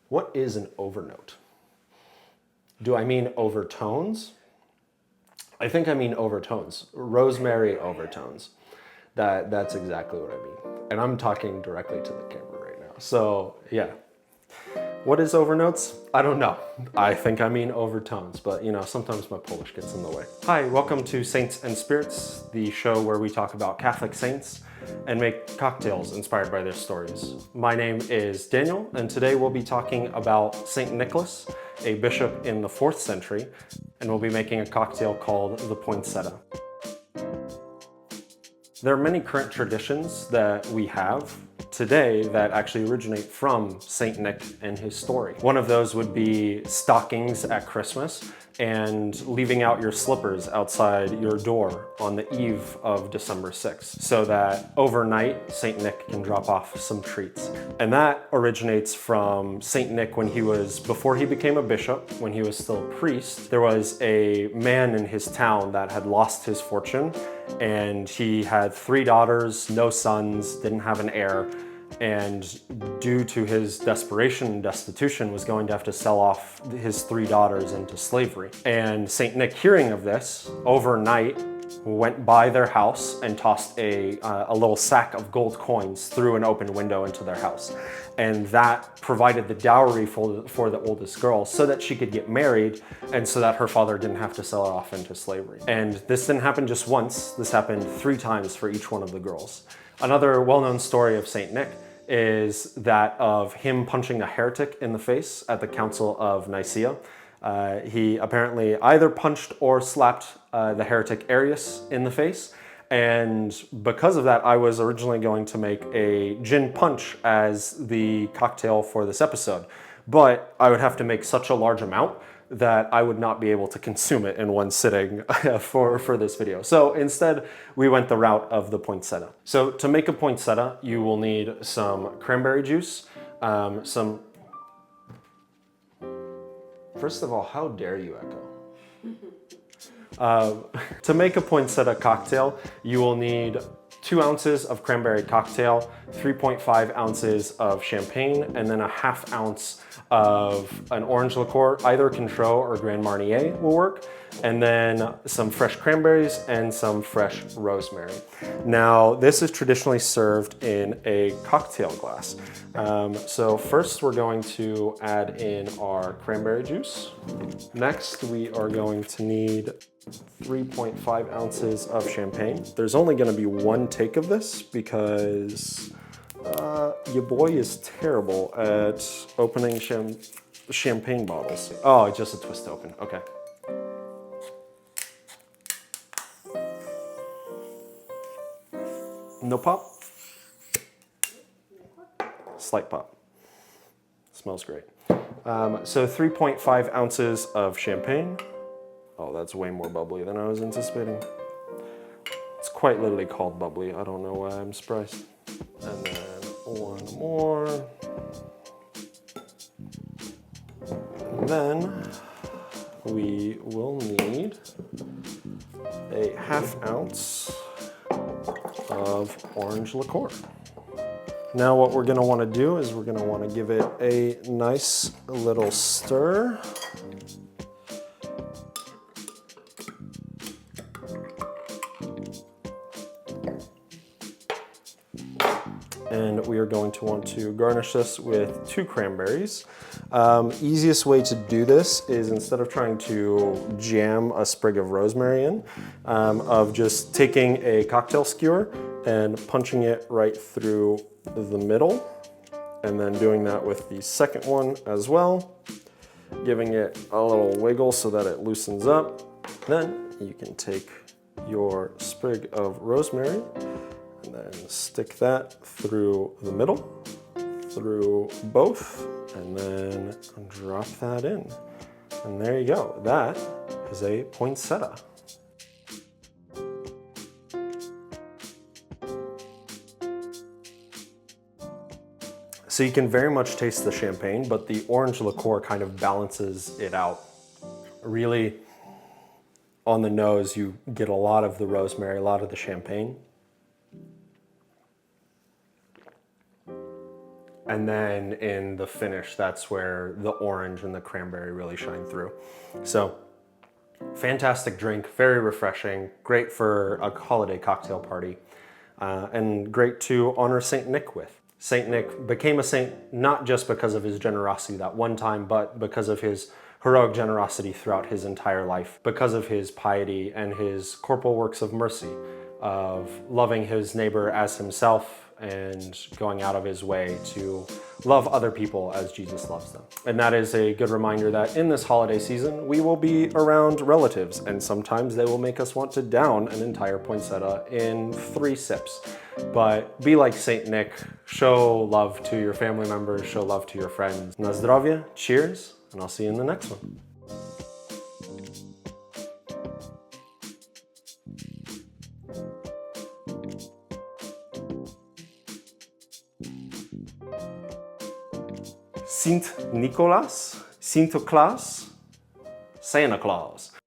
What is an overnote? Do I mean overtones? I think I mean overtones, rosemary overtones. That's exactly what I mean. And I'm talking directly to the camera right now. So yeah. What is overnotes? I don't know. I think I mean overtones, but you know, sometimes my Polish gets in the way. Hi, welcome to Saints and Spirits, the show where we talk about Catholic saints and make cocktails inspired by their stories. My name is Daniel, and today we'll be talking about Saint Nicholas, a bishop in the 4th century, and we'll be making a cocktail called the Poinsettia. There are many current traditions that we have today that actually originate from Saint Nick and his story. One of those would be stockings at Christmas and leaving out your slippers outside your door on the eve of December 6th so that overnight Saint Nick can drop off some treats. And that originates from Saint Nick before he became a bishop, when he was still a priest. There was a man in his town that had lost his fortune, and he had 3 daughters, no sons, didn't have an heir, and due to his desperation and destitution was going to have to sell off his 3 daughters into slavery. And Saint Nick, hearing of this, overnight went by their house and tossed a little sack of gold coins through an open window into their house. And that provided the dowry for the oldest girl so that she could get married and so that her father didn't have to sell her off into slavery. And this didn't happen just once, this happened 3 times for each one of the girls. Another well-known story of Saint Nick is that of him punching a heretic in the face at the Council of Nicaea. He apparently either punched or slapped the heretic Arius in the face. And because of that, I was originally going to make a gin punch as the cocktail for this episode. But I would have to make such a large amount that I would not be able to consume it in one sitting for this video. So instead, we went the route of the poinsettia. So to make a poinsettia, you will need some cranberry juice, First of all, how dare you, Echo? To make a poinsettia cocktail, you will need 2 ounces of cranberry cocktail, 3.5 ounces of champagne, and then a ½ ounce of an orange liqueur. Either Cointreau or Grand Marnier will work, and then some fresh cranberries and some fresh rosemary. Now, this is traditionally served in a cocktail glass. So first we're going to add in our cranberry juice. Next, we are going to need 3.5 ounces of champagne. There's only going to be 1 take of this because your boy is terrible at opening champagne bottles. Oh, just a twist to open. Okay. No pop? Slight pop. Smells great. So 3.5 ounces of champagne. Oh, that's way more bubbly than I was anticipating. It's quite literally called bubbly. I don't know why I'm surprised. And then 1 more. And then we will need a ½ ounce of orange liqueur. Now what we're going to want to do is we're going to want to give it a nice little stir. And we are going to want to garnish this with 2 cranberries. Easiest way to do this is, instead of trying to jam a sprig of rosemary in, of just taking a cocktail skewer and punching it right through the middle, and then doing that with the second one as well, giving it a little wiggle so that it loosens up. Then you can take your sprig of rosemary and then stick that through the middle, through both, and then drop that in. And there you go. That is a poinsettia. So you can very much taste the champagne, but the orange liqueur kind of balances it out. Really, on the nose, you get a lot of the rosemary, a lot of the champagne. And then in the finish, that's where the orange and the cranberry really shine through. So fantastic drink, very refreshing, great for a holiday cocktail party, and great to honor Saint Nick with. Saint Nick became a saint not just because of his generosity that one time, but because of his heroic generosity throughout his entire life, because of his piety and his corporal works of mercy, of loving his neighbor as himself and going out of his way to love other people as Jesus loves them. And that is a good reminder that in this holiday season, we will be around relatives, and sometimes they will make us want to down an entire poinsettia in 3 sips. But be like Saint Nick, show love to your family members, show love to your friends. Na zdrowie, cheers, and I'll see you in the next one. Sint Nicholas, Sinterklaas, Santa Claus.